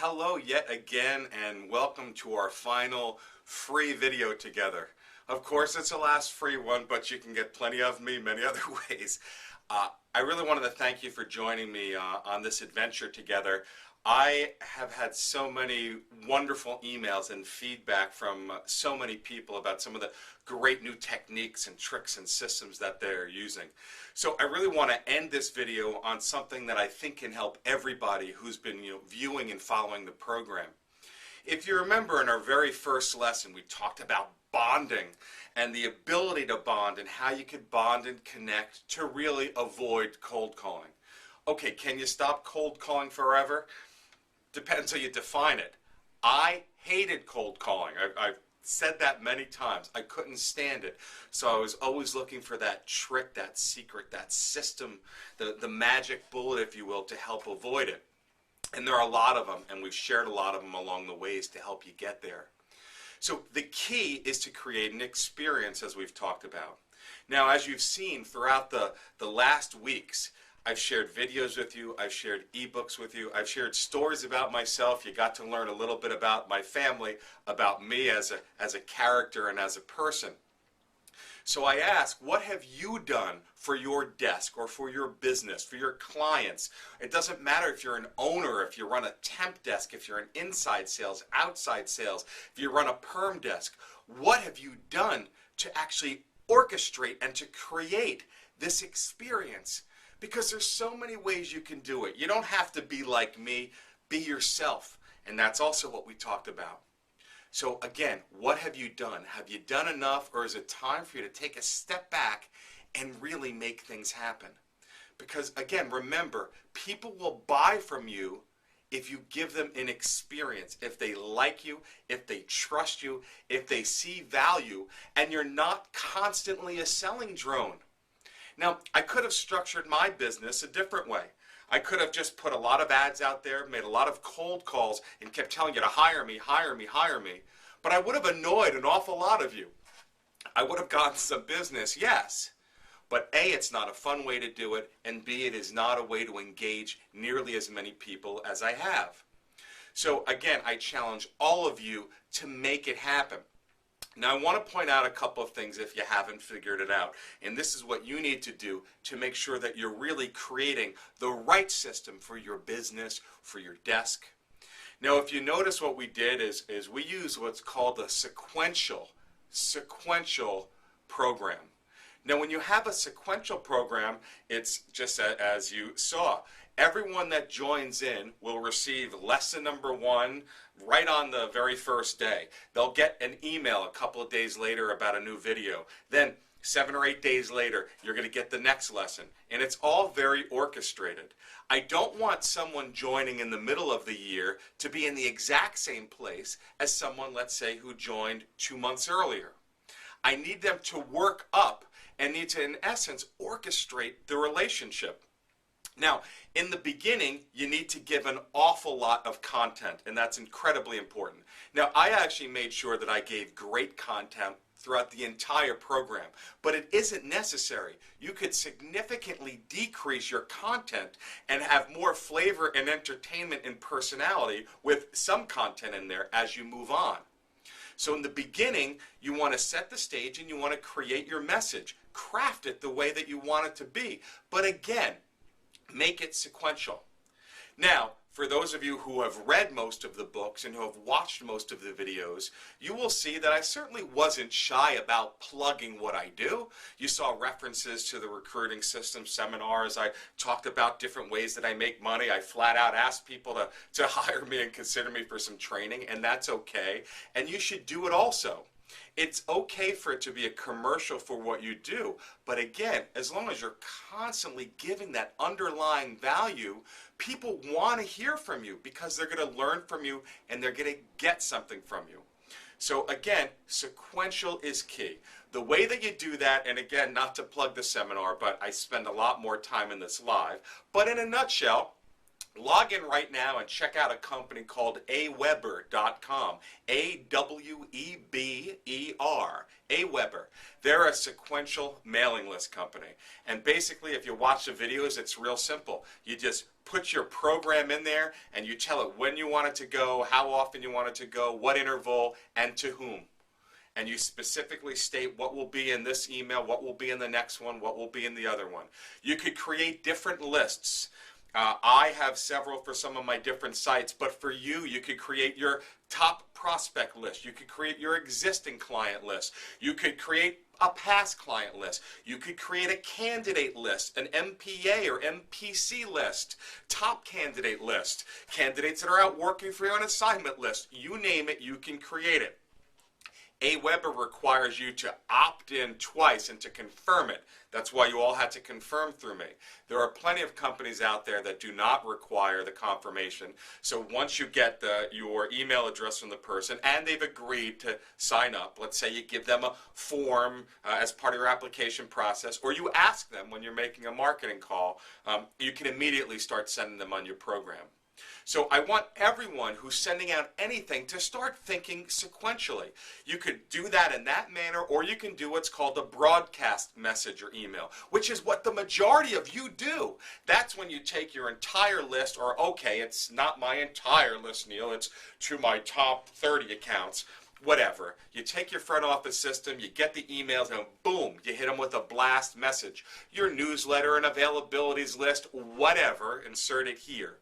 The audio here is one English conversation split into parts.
Hello yet again and welcome to our final free video together. Of course it's the last free one, but you can get plenty of me many other ways. I really wanted to thank you for joining me on this adventure together. I have had so many wonderful emails and feedback from so many people about some of the great new techniques and tricks and systems that they're using. So I really want to end this video on something that I think can help everybody who's been viewing and following the program. If you remember in our very first lesson, we talked about bonding and the ability to bond and how you could bond and connect to really avoid cold calling. Okay, can you stop cold calling forever? Depends how you define it. I hated cold calling. I've said that many times. I couldn't stand it. So I was always looking for that trick, that secret, that system, the magic bullet, if you will, to help avoid it. And there are a lot of them, and we've shared a lot of them along the ways to help you get there. So the key is to create an experience, as we've talked about. Now, as you've seen throughout the last weeks, I've shared videos with you, I've shared ebooks with you, I've shared stories about myself. You got to learn a little bit about my family, about me as a character and as a person. So I ask, what have you done for your desk or for your business, for your clients? It doesn't matter if you're an owner, if you run a temp desk, if you're an inside sales, outside sales, if you run a perm desk. What have you done to actually orchestrate and to create this experience? Because there's so many ways you can do it. You don't have to be like me, be yourself. And that's also what we talked about. So again, what have you done? Have you done enough, or is it time for you to take a step back and really make things happen? Because again, remember, people will buy from you if you give them an experience, if they like you, if they trust you, if they see value, and you're not constantly a selling drone. Now, I could have structured my business a different way. I could have just put a lot of ads out there, made a lot of cold calls, and kept telling you to hire me, hire me, hire me. But I would have annoyed an awful lot of you. I would have gotten some business, yes. But A, it's not a fun way to do it, and B, it is not a way to engage nearly as many people as I have. So again, I challenge all of you to make it happen. Now, I want to point out a couple of things if you haven't figured it out. And this is what you need to do to make sure that you're really creating the right system for your business, for your desk. Now, if you notice, what we did is we use what's called a sequential program. Now, when you have a sequential program, it's just as you saw. Everyone that joins in will receive lesson number 1 right on the very first day. They'll get an email a couple of days later about a new video. Then 7 or 8 days later, you're going to get the next lesson. And it's all very orchestrated. I don't want someone joining in the middle of the year to be in the exact same place as someone, let's say, who joined 2 months earlier. I need them to work up and need to, in essence, orchestrate the relationship. Now, in the beginning, you need to give an awful lot of content, and that's incredibly important. Now, I actually made sure that I gave great content throughout the entire program, but it isn't necessary. You could significantly decrease your content and have more flavor and entertainment and personality with some content in there as you move on. So in the beginning, you want to set the stage and you want to create your message. Craft it the way that you want it to be. But again, make it sequential. Now, for those of you who have read most of the books and who have watched most of the videos, you will see that I certainly wasn't shy about plugging what I do. You saw references to the recruiting system seminars. I talked about different ways that I make money. I flat out asked people to hire me and consider me for some training, and that's okay. And you should do it also. It's okay for it to be a commercial for what you do, but again, as long as you're constantly giving that underlying value, people want to hear from you because they're going to learn from you and they're going to get something from you. So again, sequential is key. The way that you do that, and again, not to plug the seminar, but I spend a lot more time in this live, but in a nutshell, Log in right now and check out a company called AWeber.com. AWeber. AWeber. They're a sequential mailing list company. And basically, if you watch the videos, it's real simple. You just put your program in there and you tell it when you want it to go, how often you want it to go, what interval, and to whom. And you specifically state what will be in this email, what will be in the next one, what will be in the other one. You could create different lists. I have several for some of my different sites, but for you, you could create your top prospect list. You could create your existing client list. You could create a past client list. You could create a candidate list, an MPA or MPC list, top candidate list, candidates that are out working for you on assignment list. You name it, you can create it. AWeber requires you to opt in twice and to confirm it. That's why you all had to confirm through me. There are plenty of companies out there that do not require the confirmation. So once you get your email address from the person and they've agreed to sign up, let's say you give them a form as part of your application process, or you ask them when you're making a marketing call, you can immediately start sending them on your program. So I want everyone who's sending out anything to start thinking sequentially. You could do that in that manner, or you can do what's called a broadcast message or email, which is what the majority of you do. That's when you take your entire list, or okay, it's not my entire list, Neil, it's to my top 30 accounts. Whatever. You take your front office system, you get the emails, and boom, you hit them with a blast message. Your newsletter and availabilities list, whatever, insert it here.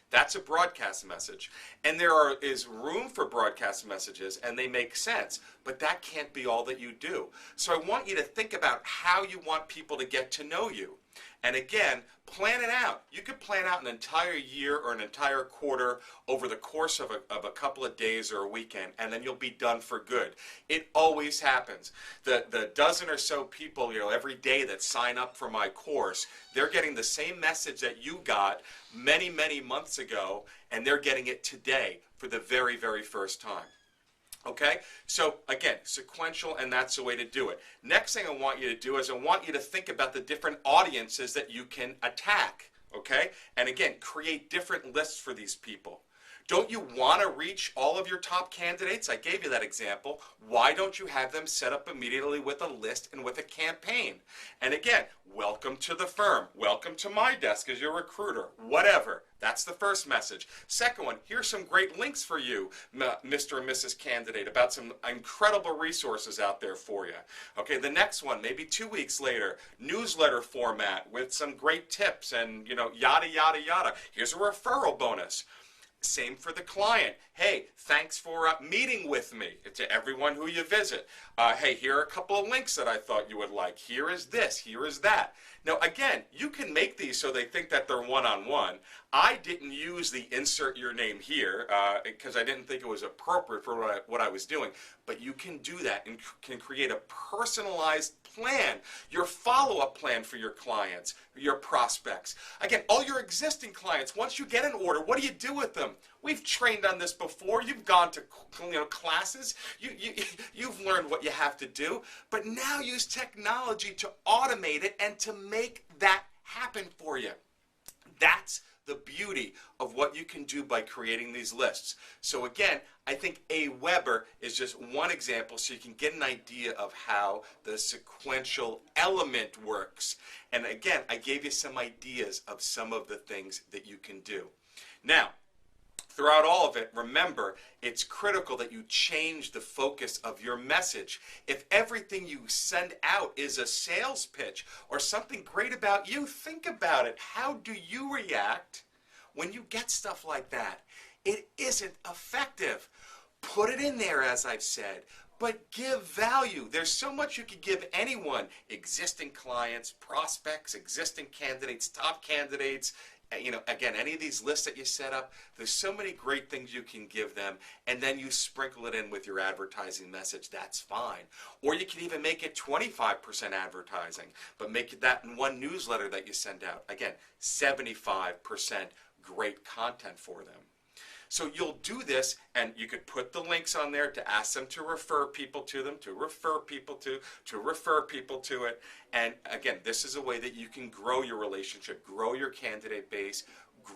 That's a broadcast message. And there is room for broadcast messages, and they make sense, but that can't be all that you do. So I want you to think about how you want people to get to know you. And again, plan it out. You could plan out an entire year or an entire quarter over the course of a couple of days or a weekend, and then you'll be done for good. It always happens. The dozen or so people, every day that sign up for my course, they're getting the same message that you got many, many months ago, and they're getting it today for the very, very first time. Okay, so again, sequential, and that's the way to do it. Next thing I want you to do is I want you to think about the different audiences that you can attack, okay? And again, create different lists for these people. Don't you want to reach all of your top candidates? I gave you that example. Why don't you have them set up immediately with a list and with a campaign? And again, welcome to the firm. Welcome to my desk as your recruiter. Whatever. That's the first message. Second one, here's some great links for you, Mr. and Mrs. Candidate, about some incredible resources out there for you. Okay, the next one, maybe 2 weeks later, newsletter format with some great tips and, yada, yada, yada. Here's a referral bonus. Same for the client. Hey, thanks for meeting with me, to everyone who you visit. Hey, here are a couple of links that I thought you would like. Here is this, here is that. Now, again, you can make these so they think that they're one-on-one. I didn't use the insert your name here because I didn't think it was appropriate for what I was doing. But you can do that and can create a personalized plan, your follow-up plan for your clients, your prospects. Again, all your existing clients, once you get an order, what do you do with them? We've trained on this before. You've gone to classes. You've learned what you have to do. But now use technology to automate it and to make that happen for you. That's the beauty of what you can do by creating these lists. So again, I think AWeber is just one example so you can get an idea of how the sequential element works. And again, I gave you some ideas of some of the things that you can do. Now, throughout all of it, remember, it's critical that you change the focus of your message. If everything you send out is a sales pitch or something great about you, think about it. How do you react when you get stuff like that? It isn't effective. Put it in there, as I've said, but give value. There's so much you could give anyone, existing clients, prospects, existing candidates, top candidates. Again, any of these lists that you set up, there's so many great things you can give them, and then you sprinkle it in with your advertising message. That's fine. Or you can even make it 25% advertising, but make that in one newsletter that you send out. Again, 75% great content for them. So you'll do this, and you could put the links on there to ask them to refer people to them, to refer people to refer people to it. And again, this is a way that you can grow your relationship, grow your candidate base,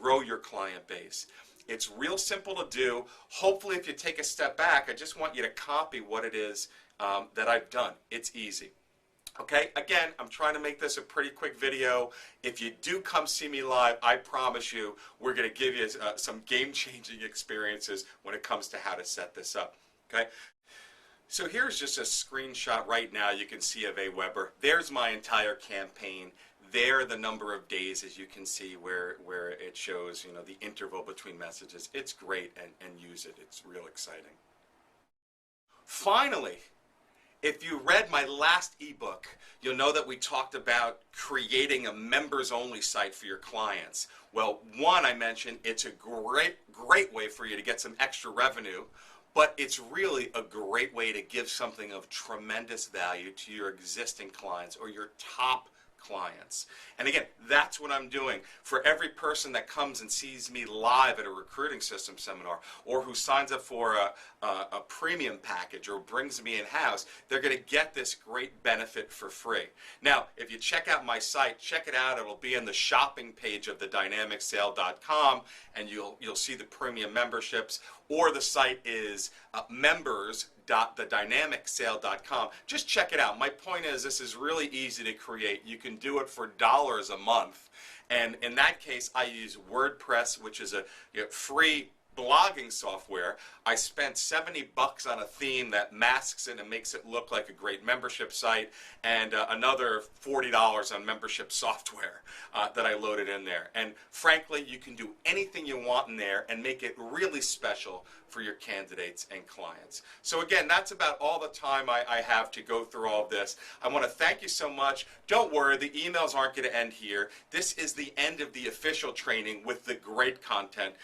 grow your client base. It's real simple to do. Hopefully, if you take a step back, I just want you to copy what it is that I've done. It's easy. Okay, again, I'm trying to make this a pretty quick video. If you do come see me live, I promise you we're going to give you some game-changing experiences when it comes to how to set this up. Okay, so here's just a screenshot right now you can see of AWeber. There's my entire campaign. There, the number of days, as you can see, where it shows, you know, the interval between messages. It's great, and use it. It's real exciting. Finally, if you read my last ebook, you'll know that we talked about creating a members-only site for your clients. Well, one, I mentioned it's a great way for you to get some extra revenue, but it's really a great way to give something of tremendous value to your existing clients or your top clients. And again, that's what I'm doing. For every person that comes and sees me live at a recruiting system seminar, or who signs up for a premium package or brings me in-house, they're going to get this great benefit for free. Now, if you check out my site, check it out. It'll be in the shopping page of thedynamicsale.com, and you'll see the premium memberships, or the site is members.thedynamicsale.com. Just check it out. My point is, this is really easy to create. You can do it for $1 a month, and in that case I use WordPress, which is a free blogging software. I spent $70 on a theme that masks it and makes it look like a great membership site, and another $40 on membership software that I loaded in there. And frankly, you can do anything you want in there and make it really special for your candidates and clients. So again, that's about all the time I have to go through all of this. I want to thank you so much. Don't worry, the emails aren't going to end here. This is the end of the official training with the great content.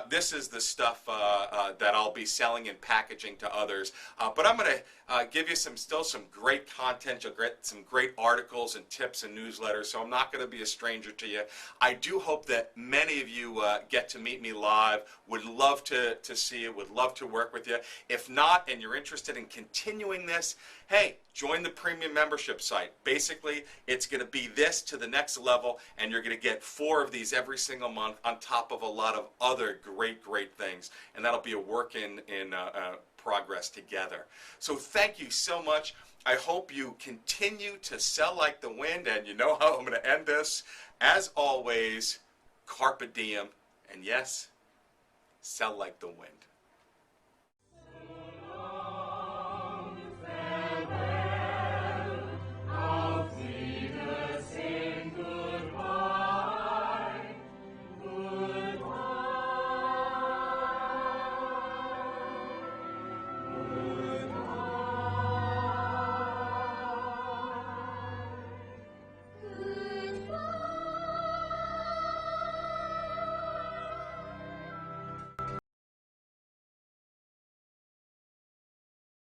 This is the stuff that I'll be selling and packaging to others. But I'm going to give you still some great content. You'll get some great articles and tips and newsletters, so I'm not going to be a stranger to you. I do hope that many of you get to meet me live. Would love to see you, would love to work with you. If not, and you're interested in continuing this, hey, join the premium membership site. Basically, it's going to be this to the next level, and you're going to get 4 of these every single month on top of a lot of other great things, and that'll be a work in progress together. So thank you so much. I hope you continue to sell like the wind, and you know how I'm going to end this. As always, carpe diem, and yes, sell like the wind.